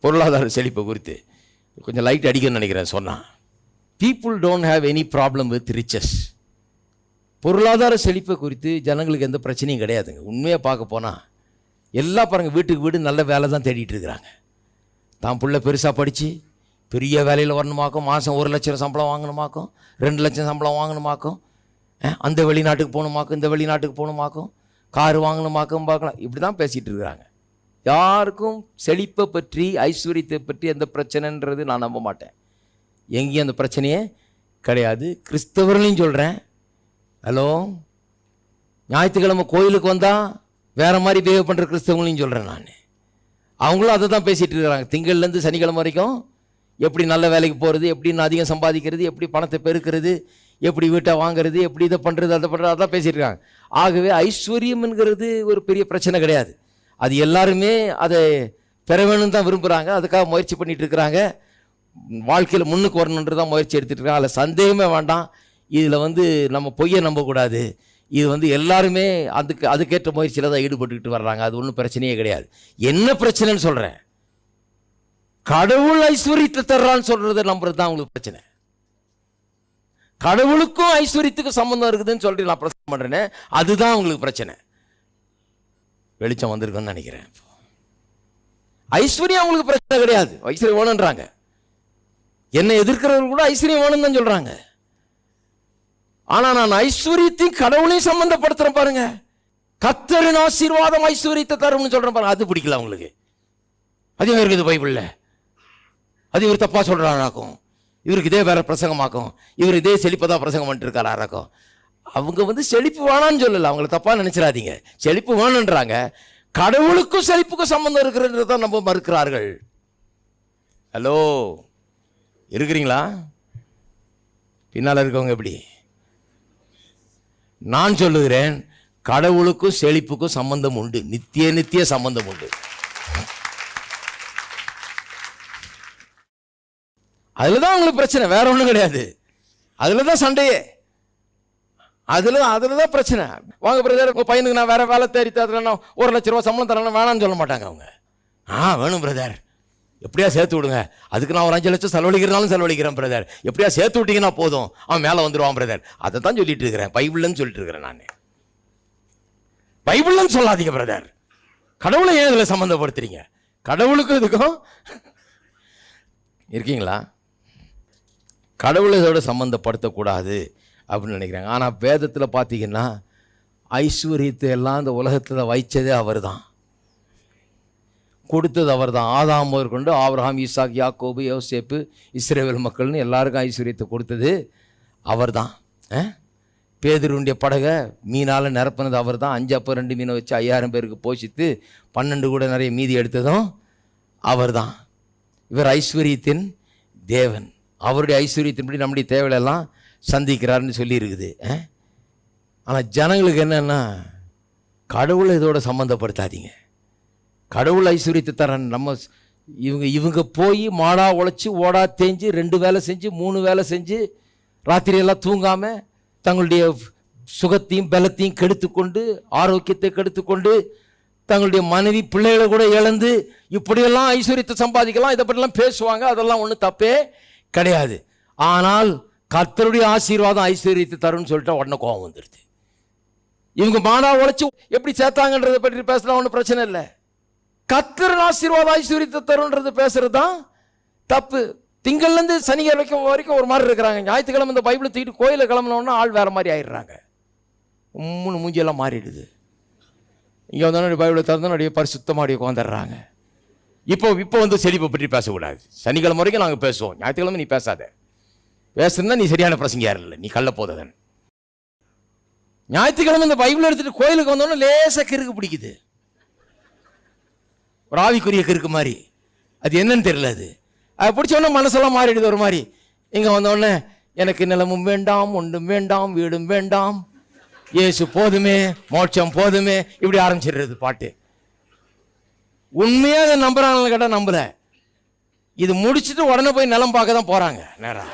பொருளாதார செழிப்பை குறித்து கொஞ்சம் லைட் அடிக்கணும்னு நினைக்கிறேன். சொன்னான், people don't have any problem with riches. பொருளாதார செழிப்பை குறித்து ஜனங்களுக்கு எந்த பிரச்சனையும் கிடையாதுங்க. உண்மையாக பார்க்க போனால் எல்லாம் பாருங்கள், வீட்டுக்கு வீடு நல்ல வேலை தான் தேடிட்டு இருக்கிறாங்க. தான் பிள்ளை பெருசாக படித்து பெரிய வேலையில் வரணுமாக்கும், மாதம் 1 லட்சம் சம்பளம் வாங்கணுமாக்கும், 2 லட்சம் சம்பளம் வாங்கணுமாக்கும், அந்த வெளிநாட்டுக்கு போகணுமாக்கும், இந்த வெளிநாட்டுக்கு போகணுமாக்கும், காரு வாங்கணுமாக்கும் பார்க்கலாம். இப்படி தான் பேசிகிட்டு இருக்கிறாங்க. யாருக்கும் செழிப்பை பற்றி ஐஸ்வர்யத்தை பற்றி எந்த பிரச்சனைன்றது நான் நம்ப மாட்டேன். எங்கேயும் அந்த பிரச்சனையே கிடையாது. கிறிஸ்தவர்களையும் சொல்கிறேன். ஹலோ, ஞாயிற்றுக்கிழமை கோயிலுக்கு வந்தால் வேறு மாதிரி பிஹேவ் பண்ணுற கிறிஸ்தவங்களையும் சொல்கிறேன் நான். அவங்களும் அதை தான் பேசிகிட்டு இருக்கிறாங்க. திங்கள்லேருந்து சனிக்கிழமை வரைக்கும் எப்படி நல்ல வேலைக்கு போகிறது, எப்படி நான் அதிகம் சம்பாதிக்கிறது, எப்படி பணத்தை பெருக்கிறது, எப்படி வீட்டை வாங்கிறது, எப்படி இதை பண்ணுறது, அதை பண்ணுறது, அதான் பேசிகிட்டு இருக்காங்க. ஆகவே ஐஸ்வர்யம்ங்கிறது ஒரு பெரிய பிரச்சனை கிடையாது. அது எல்லாருமே அதை பெற வேணும்னு தான் விரும்புகிறாங்க. அதுக்காக முயற்சி பண்ணிகிட்டு இருக்கிறாங்க. வாழ்க்கையில் முன்னுக்கு வரணுன்றது தான் முயற்சி எடுத்துகிட்டு இருக்காங்க. அதில் சந்தேகமே வேண்டாம். இதில் நம்ம பொய்யை நம்பக்கூடாது. இது எல்லாருமே அதுக்கேற்ற முயற்சியில் தான் ஈடுபட்டுக்கிட்டு வர்றாங்க. அது ஒன்றும் பிரச்சனையே கிடையாது. என்ன பிரச்சனைன்னு சொல்கிறேன், கடவுள் ஐஸ்வர்யத்தை தர்றான்னு சொல்கிறத நம்புறது தான் உங்களுக்கு பிரச்சனை. கடவுளுக்கும் ஐஸ்வர்யத்துக்கும் சம்பந்தம் இருக்குதுன்னு சொல்லிட்டு நான் பிரச்சனை பண்ணுறேனே, அதுதான் உங்களுக்கு பிரச்சனை. வெளிச்சம் வந்திருக்குன்னு நினைக்கிறேன். ஐஸ்வர்யம் அவங்களுக்கு பிரச்சனை கிடையாது. ஐஸ்வர்யம் வேணுன்றாங்க. என்னை எதிர்க்கிறவர்கள் கூட ஐஸ்வர்யம் வேணும்னு தான் சொல்கிறாங்க. ஆனால் நான் ஐஸ்வர்யத்தையும் கடவுளையும் சம்பந்தப்படுத்துகிறேன் பாருங்க. கர்த்தரின் ஆசீர்வாதம் ஐஸ்வர்யத்தை தரும்னு சொல்கிறேன் பாருங்க. அது பிடிக்கல அவங்களுக்கு. அதே இருக்குது பைபிளில். அது இவர் தப்பாக சொல்கிறாராக்கும், இவருக்கு இதே வேற பிரசங்கமாக்கும், இவர் இதே செழிப்பதான் பிரசங்கம் பண்ணிட்டு இருக்காராக்கும். அவங்க செழிப்பு வேணான்னு சொல்லலை, அவங்களை தப்பாக நினைச்சிடாதீங்க. செழிப்பு வேணுன்றாங்க. கடவுளுக்கும் செழிப்புக்கும் சம்பந்தம் இருக்கிறது தான் நம்ம மறுக்கிறார்கள். ஹலோ, இருக்கிறீங்களா? பின்னால் இருக்கவங்க எப்படி? நான் சொல்லுகிறேன், கடவுளுக்கும் செழிப்புக்கும் சம்பந்தம் உண்டு. நித்திய சம்பந்தம் உண்டு. அதில் தான் உங்களுக்கு பிரச்சனை, வேற ஒன்றும் கிடையாது. அதில் தான் சண்டையே. அதில் தான் பிரச்சனை. வாங்க பிரதர், உங்கள் பையனுக்கு நான் வேற வேலை தேடி தரேன், 1 லட்ச ரூபா சம்பளம் தரேன், வேணான்னு சொல்ல மாட்டாங்க அவங்க. வேணும் பிரதர், எப்படியா சேர்த்து விடுங்க, அதுக்கு நான் ஒரு 5 லட்சம் செலவழிக்கிறனாலும் செலவழிக்கிறேன் பிரதர், எப்படியா சேர்த்து விட்டீங்கன்னா போதும், அவன் மேலே வந்துடுவான் பிரதர். அதை தான் சொல்லிட்டு இருக்கிறேன், பைபிள்னு சொல்லிட்டு இருக்கிறேன் நான். பைபிள்னு சொல்லாதீங்க பிரதர். கடவுளை ஏன் இதில் சம்மந்தப்படுத்துறீங்க? கடவுளுக்கும் இதுக்கும் இருக்கீங்களா? கடவுளை இதோட சம்மந்தப்படுத்தக்கூடாது அப்படின்னு நினைக்கிறாங்க. ஆனால் வேதத்தில் பார்த்தீங்கன்னா ஐஸ்வர்யத்தை எல்லாம் இந்த உலகத்தில் வைச்சதே அவர் தான், கொடுத்தது அவர் தான். ஆதாம் முதற்கொண்டு ஆபிரகாம், ஈசாக், யாக்கோபு, யோசேப்பு, இஸ்ரவேல் மக்கள்னு எல்லாருக்கும் ஐஸ்வர்யத்தை கொடுத்தது அவர் தான். பேதுருடைய படகை மீனால் நிரப்பினது அவர் தான். 5 அப்பம் 2 மீனை வச்சு 5000 பேருக்கு போஷித்து 12 கூட நிறைய மீதி எடுத்ததும் அவர் தான். இவர் ஐஸ்வர்யத்தின் தேவன். அவருடைய ஐஸ்வர்யத்தின்படி நம்முடைய தேவையெல்லாம் சந்திக்கிறாருன்னு சொல்லி இருக்குது. ஆனால் ஜனங்களுக்கு என்னன்னா, கடவுளை இதோட சம்மந்தப்படுத்தாதீங்க. கடவுள் ஐஸ்வர்யத்தை தரேன். இவங்க போய் மாடா உழைச்சி ஓடா தேஞ்சு 2 வேலை செஞ்சு 3 வேலை செஞ்சு ராத்திரியெல்லாம் தூங்காமல் தங்களுடைய சுகத்தையும் பலத்தையும் கெடுத்துக்கொண்டு, ஆரோக்கியத்தை கெடுத்துக்கொண்டு, தங்களுடைய மனைவி பிள்ளைகளை கூட இழந்து இப்படியெல்லாம் ஐஸ்வர்யத்தை சம்பாதிக்கலாம். இதை பற்றிலாம் பேசுவாங்க. அதெல்லாம் ஒன்றும் தப்பே கிடையாது. ஆனால் கர்த்தருடைய ஆசீர்வாதம் ஐஸ்வர்யத்தை தரும்னு சொல்லிட்டு உடனே கோபம் வந்துடுது. இவங்க மாடா உழைச்சி எப்படி சேர்த்தாங்கன்றதை பற்றி பேசலாம், ஒன்றும் பிரச்சனை இல்லை. கர்த்தரின் ஆசீர்வாதம் ஐஸ்வர்யத்தை தரும்ன்றது பேசுறது தான் தப்பு. திங்கள்லேருந்து சனிக்கிழமை வரைக்கும் ஒரு மாதிரி இருக்கிறாங்க. ஞாயிற்றுக்கிழமை இந்த பைபிளை தூக்கிட்டு கோயிலை கிளம்பினோன்னா ஆள் வேறு மாதிரி ஆயிடுறாங்க. மூஞ்சியெல்லாம் மாறிடுது. இங்கே வந்தோடனே பைபிளை திறந்தோன்னே பரிசுத்தமாக உட்காந்துடுறாங்க. இப்போ செழிப்பை பற்றி பேசக்கூடாது. சனிக்கிழமை வரைக்கும் நாங்கள் பேசுவோம், ஞாயிற்றுக்கிழமை நீ பேசாத. பேசுனா நீ சரியான பிரசங்கியார் இல்லை, நீ கள்ள போதவன். ஞாயிற்றுக்கிழமை இந்த பைபிளை எடுத்துகிட்டு கோயிலுக்கு வந்தோடனே லேசாக கிறுக்கு பிடிக்குது, ஒரு ஆவிக்குரிய கிறுக்கு மாதிரி. அது என்னன்னு தெரியல. அது பிடிச்சோடனே மனசெல்லாம் மாறிடுது ஒரு மாதிரி. இங்கே வந்தோடனே எனக்கு நிலமும் வேண்டாம், ஒன்றும் வேண்டாம், வீடும் வேண்டாம், இயேசு போதுமே, மோட்சம் போதுமே, இப்படி ஆரம்பிச்சிடுறது பாட்டு. உண்மையாக அதை நம்புறாங்க கேட்டால் நம்பல. இது முடிச்சுட்டு உடனே போய் நிலம் பார்க்க தான் போகிறாங்க. நேரம்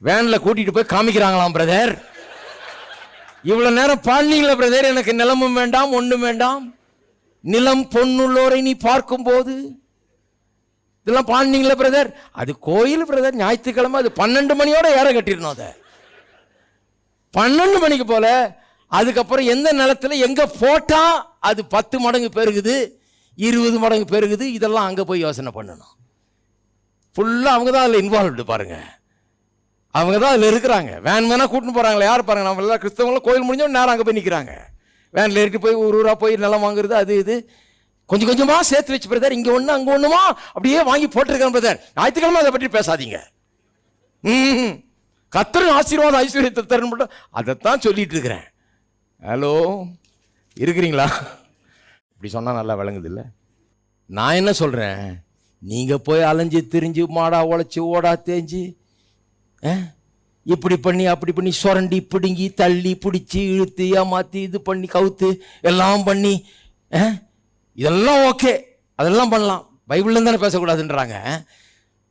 வேனில் கூட்டிகிட்டு போய் காமிக்கிறாங்களாம். பிரதர், இவ்வளோ நேரம் பாடினீங்களா பிரதர், எனக்கு நிலமும் வேண்டாம், ஒன்றும் வேண்டாம், நிலம் பொன்னுள்ளோரை நீ பார்க்கும்போது, இதெல்லாம் பாண்டிங்களா பிரதர்? அது கோயில் பிரதர், ஞாயிற்றுக்கிழமை அது 12 மணியோட ஏற கட்டிடணும். அதை 12 மணிக்கு போல. அதுக்கப்புறம் எந்த நிலத்துல எங்க போட்டா அது 10 மடங்கு பெருகுது, 20 மடங்கு பெருகுது, இதெல்லாம் அங்க போய் யோசனை பண்ணணும். ஃபுல்லா அவங்க தான் அதில் இன்வால்வ்டு. பாருங்க, அவங்க தான் அதில் இருக்கிறாங்க. வேன் வேணா கூட்டின்னு போறாங்களே, யார் பாருங்க, நம்ம எல்லாம் கிறிஸ்தவங்களும் கோயில் முடிஞ்சோம் நேரம் அங்கே போய் நிற்கிறாங்க. வேனில் ஏறிட்டு போய் ஒரு ஊரா போய் நிலம் வாங்குறது, அது இது கொஞ்சம் கொஞ்சமாக சேர்த்து வச்சு பிரதர், இங்கே ஒன்று அங்கே ஒன்றுமா அப்படியே வாங்கி போட்டிருக்கேன் பிரதர். ஞாயிற்றுக்கிழமை அதை பற்றி பேசாதீங்க. கர்த்தர் ஆசீர்வாதம் ஐஸ்வர்யத்தை தரணும் மட்டும் அதைத்தான் சொல்லிட்டு இருக்கிறேன். ஹலோ, இருக்கிறீங்களா? இப்படி சொன்னால் நல்லா விளங்குது இல்லை? நான் என்ன சொல்கிறேன், நீங்கள் போய் அலைஞ்சு திரிஞ்சு மாடா உழைச்சி ஓடா தேஞ்சு இப்படி பண்ணி அப்படி பண்ணி சுரண்டி பிடுங்கி தள்ளி பிடிச்சி இழுத்து ஏமாற்றி இது பண்ணி கவுத்து எல்லாம் பண்ணி இதெல்லாம் ஓகே, அதெல்லாம் பண்ணலாம். பைபிள்லேருந்து தானே பேசக்கூடாதுன்றாங்க.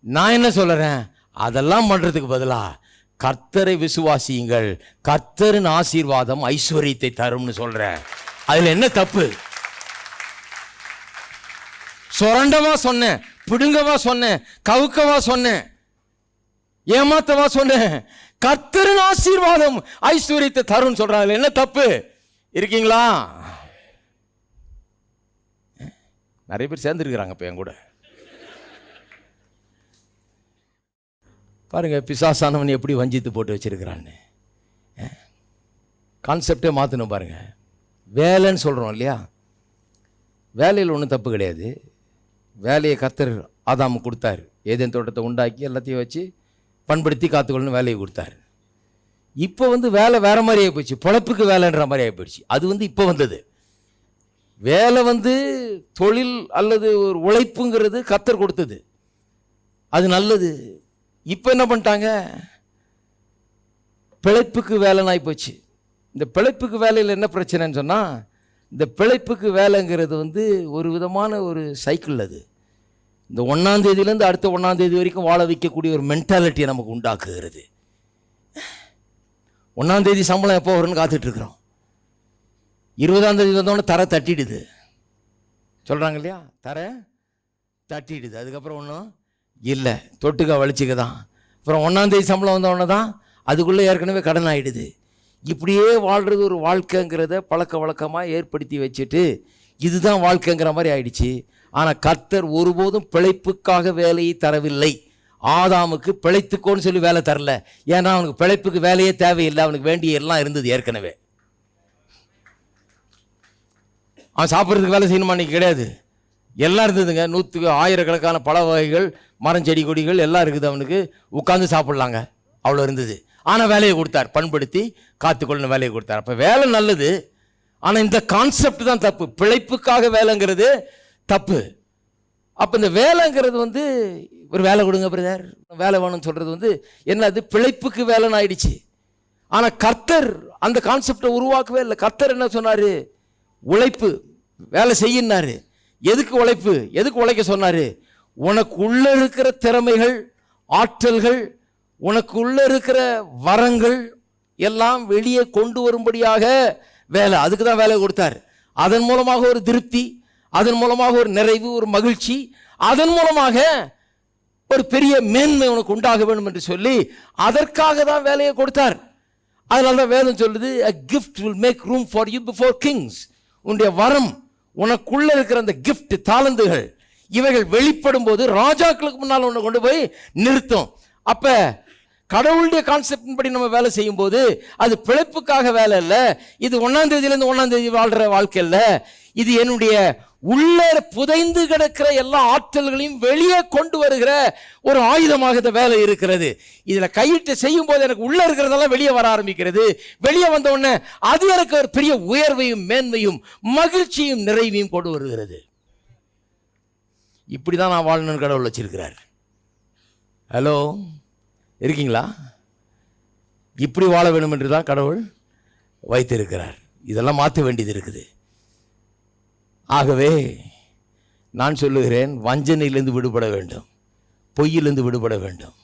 நான் என்ன சொல்கிறேன், அதெல்லாம் பண்ணுறதுக்கு பதிலாக கர்த்தரை விசுவாசியுங்கள், கர்த்தரின் ஆசீர்வாதம் ஐஸ்வர்யத்தை தரும்னு சொல்கிறேன். அதில் என்ன தப்பு? சுரண்டவா சொன்னேன், பிடுங்கவா சொன்னேன், கவுக்கவா சொன்னேன், ஏமாத்தவா சொன்னேன்? கர்த்தரின் ஆசீர்வாதம் ஐஸ்வர்யத்தை தரும் சொல்றாங்க. என்ன தப்பு? இருக்கீங்களா? நிறைய பேர் சேர்ந்துருக்கிறாங்க இப்ப என் கூட. பாருங்க, பிசாசானவன் எப்படி வஞ்சித்து போட்டு வச்சிருக்கிறான்னு. கான்செப்டே மாற்றணும் பாருங்க. வேலைன்னு சொல்கிறோம் இல்லையா, வேலையில் ஒன்றும் தப்பு கிடையாது. வேலையை கர்த்தர் ஆதாமு கொடுத்தாரு. ஏதேன் தோட்டத்தை உண்டாக்கி எல்லாத்தையும் வச்சு பண்படுத்தி காத்துக்கொள்ளணும் வேலையை கொடுத்தாரு. இப்போ வேலை வேற மாதிரி ஆகி போச்சு, பொழப்புக்கு வேலைன்ற மாதிரி ஆகி போயிடுச்சு. அது இப்போ வந்தது. வேலை தொழில் அல்லது ஒரு உழைப்புங்கிறது கர்த்தர் கொடுத்தது, அது நல்லது. இப்போ என்ன பண்ணிட்டாங்க, பிழைப்புக்கு வேலைன்னு ஆகி போச்சு. இந்த பிழைப்புக்கு வேலையில் என்ன பிரச்சனைன்னு சொன்னால், இந்த பிழைப்புக்கு வேலைங்கிறது ஒரு விதமான ஒரு சைக்கிள். அது இந்த 1ஆம் தேதியிலேருந்து அடுத்த 1ஆம் தேதி வரைக்கும் வாழ வைக்கக்கூடிய ஒரு மென்டாலிட்டியை நமக்கு உண்டாக்குகிறது. 1ஆம் தேதி சம்பளம் எப்போ வரும்னு காத்துட்ருக்குறோம். 20ஆம் தேதி வந்தோடனே தர தட்டிடுது சொல்கிறாங்க இல்லையா, தர தட்டிடுது. அதுக்கப்புறம் ஒன்றும் இல்லை, தொட்டுக்க வலிச்சுக்க தான். அப்புறம் 1ஆம் தேதி சம்பளம் வந்தோடனே தான் அதுக்குள்ளே ஏற்கனவே கடன் ஆகிடுது. இப்படியே வாழ்கிறது ஒரு வாழ்க்கைங்கிறத பழக்க வழக்கமாக ஏற்படுத்தி வச்சுட்டு இதுதான் வாழ்க்கைங்கிற மாதிரி ஆயிடுச்சு. ஆனால் கர்த்தர் ஒருபோதும் பிழைப்புக்காக வேலையை தரவில்லை. ஆதாமுக்கு பிழைத்துக்கோன்னு சொல்லி வேலை தரல. ஏன்னா அவனுக்கு பிழைப்புக்கு வேலையே தேவையில்லை, அவனுக்கு வேண்டிய எல்லாம் இருந்தது ஏற்கனவே. அவன் சாப்பிட்றதுக்கு வேலை செய்யணுமா? அன்றைக்கி கிடையாது, எல்லாம் இருந்ததுங்க. 100 ஆயிரக்கணக்கான பழ வகைகள், மரம் செடி கொடிகள் எல்லாம் இருக்குது. அவனுக்கு உட்காந்து சாப்பிட்லாங்க, அவ்வளோ இருந்தது. ஆனால் வேலையை கொடுத்தார், பண்படுத்தி காத்துக்கொள்ளணும் வேலையை கொடுத்தார். அப்போ வேலை நல்லது, ஆனால் இந்த கான்செப்ட் தான் தப்பு. பிழைப்புக்காக வேலைங்கிறது தப்பு. அப்போ இந்த வேலைங்கிறது ஒரு வேலை கொடுங்க பிரதர், வேலை வேணும்னு சொல்கிறது என்னது, பிழைப்புக்கு வேலைன்னு ஆயிடுச்சு. ஆனால் கர்த்தர் அந்த கான்செப்டை உருவாக்கவே இல்லை. கர்த்தர் என்ன சொன்னார், உழைப்பு, வேலை செய்யினாரு. எதுக்கு உழைப்பு, எதுக்கு உழைக்க சொன்னார்? உனக்கு உள்ள இருக்கிற திறமைகள், ஆற்றல்கள், உனக்கு உள்ள இருக்கிற வரங்கள் எல்லாம் வெளியே கொண்டு வரும்படியாக வேலை. அதுக்கு தான் வேலை கொடுத்தார். அதன் மூலமாக ஒரு திருப்தி, அதன் மூலமாக ஒரு நிறைவு, ஒரு மகிழ்ச்சி, அதன் மூலமாக ஒரு பெரிய மேன்மை உனக்கு உண்டாக வேண்டும் என்று சொல்லி அதற்காக தான் வேலையை கொடுத்தார். அதனால தான் வேதம் சொல்லுது, a gift will make room for you before kings. உன்னுடைய வரம், உனக்குள்ள இருக்கிற அந்த கிஃப்ட், தாளந்துகள், இவைகள் வெளிப்படும் போது ராஜாக்களுக்கு முன்னால் உன்னை கொண்டு போய் நிறுத்தும். அப்ப கடவுளுடைய கான்செப்ட் படி நம்ம வேலை செய்யும் போது அது பிழைப்புக்காக வேலை இல்லை. இது 1ஆம் தேதியிலேருந்து 1ஆம் தேதி வாழ்ற வாழ்க்கை இல்லை. இது என்னுடைய உள்ளே புதைந்து கிடக்கிற எல்லா ஆற்றல்களையும் வெளியே கொண்டு வருகிற ஒரு ஆயுதமாக இந்த வேலை இருக்கிறது. இதில் கையிட்டு செய்யும் போது எனக்கு உள்ள இருக்கிறதெல்லாம் வெளியே வர ஆரம்பிக்கிறது. வெளியே வந்த உடனே அது எனக்கு ஒரு பெரிய உயர்வையும் மேன்மையும் மகிழ்ச்சியும் நிறைவையும் கொண்டு வருகிறது. இப்படிதான் நான் வாழணும்னு கடவுள் வச்சிருக்கிறார். ஹலோ, இருக்கீங்களா? இப்படி வாழ வேண்டும் என்று தான் கடவுள் வைத்திருக்கிறார். இதெல்லாம் மாற்ற வேண்டியது இருக்குது. ஆகவே நான் சொல்லுகிறேன், வஞ்சனையிலிருந்து விடுபட வேண்டும், பொய்யிலிருந்து விடுபட வேண்டும்.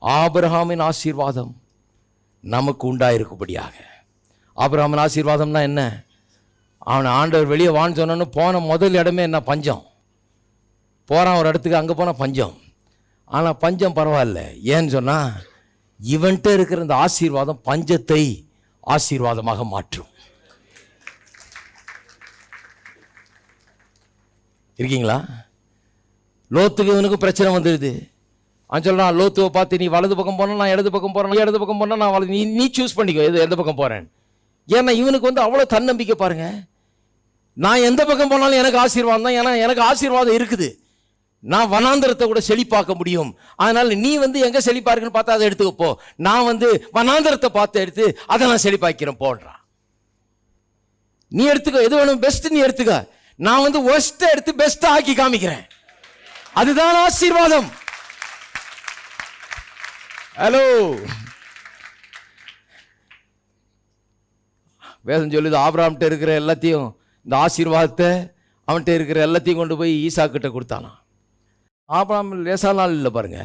ஆபிரகாமின் அவனை ஆண்டவர் வெளியே வான்னு சொன்னோன்னு போன முதல் இடமே என்ன? பஞ்சம். போகிறான் ஒரு இடத்துக்கு, அங்கே போனால் பஞ்சம். ஆனால் பஞ்சம் பரவாயில்ல. ஏன்னு சொன்னால் இவன்கிட்ட இருக்கிற இந்த ஆசீர்வாதம் பஞ்சத்தை ஆசீர்வாதமாக மாற்றும். இருக்கீங்களா? லோத்துக்கு இவனுக்கு பிரச்சனை வந்துடுது. அவன் சொல்கிறான், லோத்துவை பார்த்து, நீ வலது பக்கம் போனால் நான் இடது பக்கம் போகிறேன், இடது பக்கம் போனால் நான் வலது, நீ சூஸ் பண்ணிக்கோ எந்த பக்கம் போகிறேன். ஏன்னா இவனுக்கு வந்து அவ்வளோ தன்னம்பிக்கை பாருங்க. நான் எந்த பக்கம் போனாலும் எனக்கு ஆசீர்வாதம் தான். ஏன்னா எனக்கு ஆசீர்வாதம் இருக்குது. நான் வனாந்தரத்தை கூட செழிப்பாக்க முடியும். அதனால நீ வந்து எங்கே செழிப்பா இருக்குன்னு பார்த்தா அதை எடுத்துக்கப்போ, நான் வந்து வனாந்தரத்தை பார்த்து எடுத்து அதை நான் செழிப்பாக்கிறேன் போடுறான். நீ எடுத்துக்கோ, எது வேணும் பெஸ்ட் நீ எடுத்துக்க. நான் வந்து ஒஸ்ட் எடுத்து பெஸ்ட் ஆக்கி காமிக்கிறேன். அதுதான் ஆசீர்வாதம். ஹலோ, வேதம் சொல்லுது, ஆபிரகாம்கிட்ட இருக்கிற எல்லாத்தையும், இந்த ஆசீர்வாதத்தை அவன்கிட்ட இருக்கிற எல்லாத்தையும் கொண்டு போய் ஈசாக்கிட்ட கொடுத்தானா. ஆபிரகாம் லேசான நாள் இல்லை பாருங்க.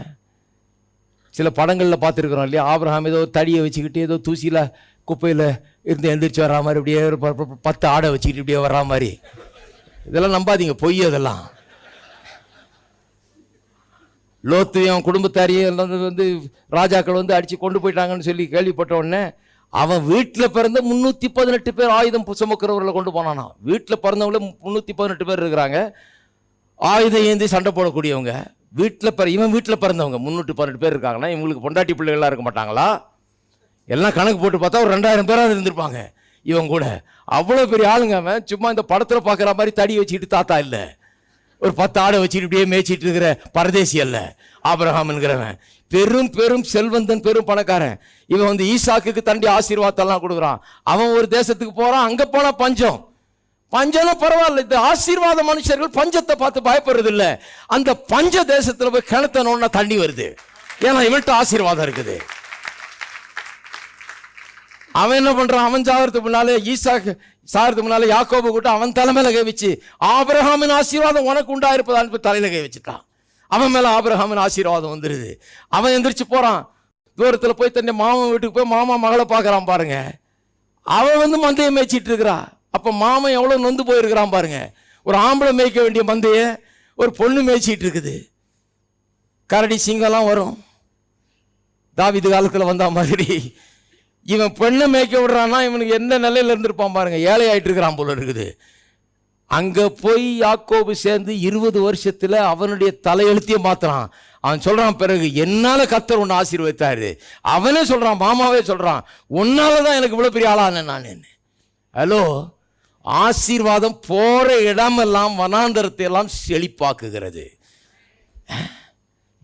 சில படங்களில் பார்த்துருக்குறோம் இல்லையா? ஆபிரகாம் ஏதோ தடியை வச்சுக்கிட்டு ஏதோ தூசியில் குப்பையில் இருந்து எந்திரிச்சு வர்ற மாதிரி, இப்படியே ஒரு 10 ஆடை வச்சுக்கிட்டு இப்படியே வர்ற மாதிரி. இதெல்லாம் நம்பாதீங்க, பொய் அதெல்லாம். லோத்தையும் குடும்பத்தாரையும் வந்து ராஜாக்கள் வந்து அடித்து கொண்டு போயிட்டாங்கன்னு சொல்லி கேள்விப்பட்ட உடனே அவன் வீட்டில் பிறந்த 318 பேர் ஆயுதம் சுமக்கிறவர்களை கொண்டு போனானா. வீட்டில் பிறந்தவங்களே 318 பேர் இருக்கிறாங்க, ஆயுதம் ஏந்தி சண்டை போடக்கூடியவங்க. இவன் வீட்டில் பிறந்தவங்க 318 பேர் இருக்காங்கன்னா இவங்களுக்கு பொண்டாட்டி பிள்ளைகள்லாம் இருக்க மாட்டாங்களா? எல்லாம் கணக்கு போட்டு பார்த்தா ஒரு 2000 பேராக இருந்திருப்பாங்க இவன் கூட. அவ்வளோ பெரிய ஆளுங்க அவன். சும்மா இந்த படத்தில் பார்க்குற மாதிரி தடி வச்சுக்கிட்டு தாத்தா இல்லை, ஒரு 10 ஆடை வச்சுட்டு இப்படியே மேய்ச்சிட்டு இருக்கிற பரதேசி அல்ல ஆபிரகாம் என்கிறவன். பெரும் பெரும் செல்வந்தன், பெரும் பணக்காரன். இவன் வந்து ஈசாக்குக்கு தண்டி ஆசீர்வாதத்தெல்லாம் கொடுக்குறான். அவன் ஒரு தேசத்துக்கு போகிறான், அங்கே போனால் பஞ்சம். பஞ்சம்லாம் பரவாயில்ல, இந்த ஆசீர்வாத மனுஷர்கள் பஞ்சத்தை பார்த்து பயப்படுறது இல்லை. அந்த பஞ்ச தேசத்தில் போய் கிணத்தனோன்னா தண்ணி வருது. ஏன்னா இவன்கிட்ட ஆசீர்வாதம் இருக்குது. அவன் என்ன பண்றான்? அவன் சாகிறதுக்கு முன்னாலே, ஈசாக்கு சாகிறதுக்கு முன்னாலே யாக்கோபு கூட்ட அவன் தலைமையில கை வச்சு, ஆபிரகாமின் ஆசீர்வாதம் உனக்கு உண்டாயிருப்பதான்னு தலையில கை வச்சுட்டான். அவன் மேல ஆபிரகாமின் ஆசீர்வாதம் வந்துருது. அவன் எந்திரிச்சு போறான். தூரத்தில் போய் தன்னை மாமன் வீட்டுக்கு போய் மாமா மகளை பார்க்கறான் பாருங்க. அவன் வந்து மந்தையை மேய்ச்சிட்டு இருக்கிறா. அப்ப மாமன் எவ்வளவு நொந்து போயிருக்கிறான் பாருங்க. ஒரு ஆம்பளை மேய்க்க வேண்டிய மந்தைய ஒரு பொண்ணு மேய்ச்சிட்டு இருக்குது. கரடி சிங்கம்லாம் வரும், தாவீது காலத்தில் வந்த மாதிரி. இவன் பெண்ணை மேய்க்க விடுறான்னா இவனுக்கு என்ன நிலையில இருந்திருப்பான் பாருங்க. ஏழை ஆயிட்டு இருக்கிறான் போல இருக்குது. அங்க போய் யாக்கோபு சேர்ந்து 20 வருஷத்துல அவனுடைய தலையெழுத்தையும் மாத்துறான். அவன் சொல்றான், பிறகு என்னால கர்த்தர் உன்னை ஆசீர்வதித்தாரு. அவனே சொல்றான், மாமாவே சொல்றான், உன்னாலதான் எனக்கு இவ்வளவு பெரிய ஆளானேன் நான். என்ன ஹலோ, ஆசீர்வாதம் போற இடமெல்லாம் வனாந்தரத்தை எல்லாம் செழிப்பாக்குகிறது.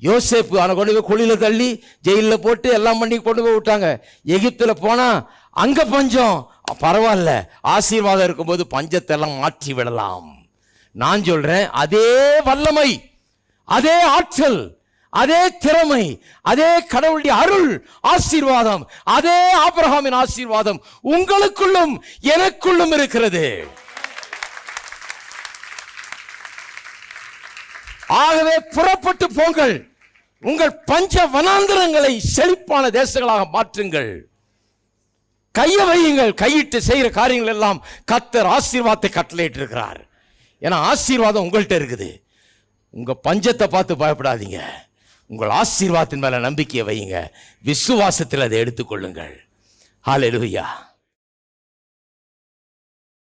யோசேப்பு அவனை கொண்டு போய் குழியில தள்ளி ஜெயிலில் போட்டு எல்லாம் பண்ணி கொண்டு போய் விட்டாங்க. எகிப்தில் போனா அங்க பஞ்சம், பரவாயில்ல, ஆசீர்வாதம் இருக்கும்போது பஞ்சத்தை எல்லாம் மாற்றி விடலாம். நான் சொல்றேன், அதே வல்லமை, அதே ஆற்றல், அதே திறமை, அதே கடவுளுடைய அருள் ஆசீர்வாதம், அதே ஆபிரகாமின் ஆசீர்வாதம் உங்களுக்குள்ளும் எனக்குள்ளும் இருக்கிறது. ஆகவே புறப்பட்டு போங்கள், உங்கள் பஞ்ச வனாந்தரங்களை செழிப்பான தேசங்களாக மாற்றுங்கள். கையை வையுங்கள். கையிட்டு செய்கிற காரியங்கள் எல்லாம் கர்த்தர் ஆசீர்வாதத்தை கட்டளையிட்டு இருக்கிறார். ஏன்னா ஆசீர்வாதம் உங்கள்கிட்ட இருக்குது. உங்க பஞ்சத்தை பார்த்து பயப்படாதீங்க, உங்கள் ஆசீர்வாதத்தின் மேல நம்பிக்கையை வையுங்க, விசுவாசத்தில் அதை எடுத்துக்கொள்ளுங்கள். ஹல்லேலூயா.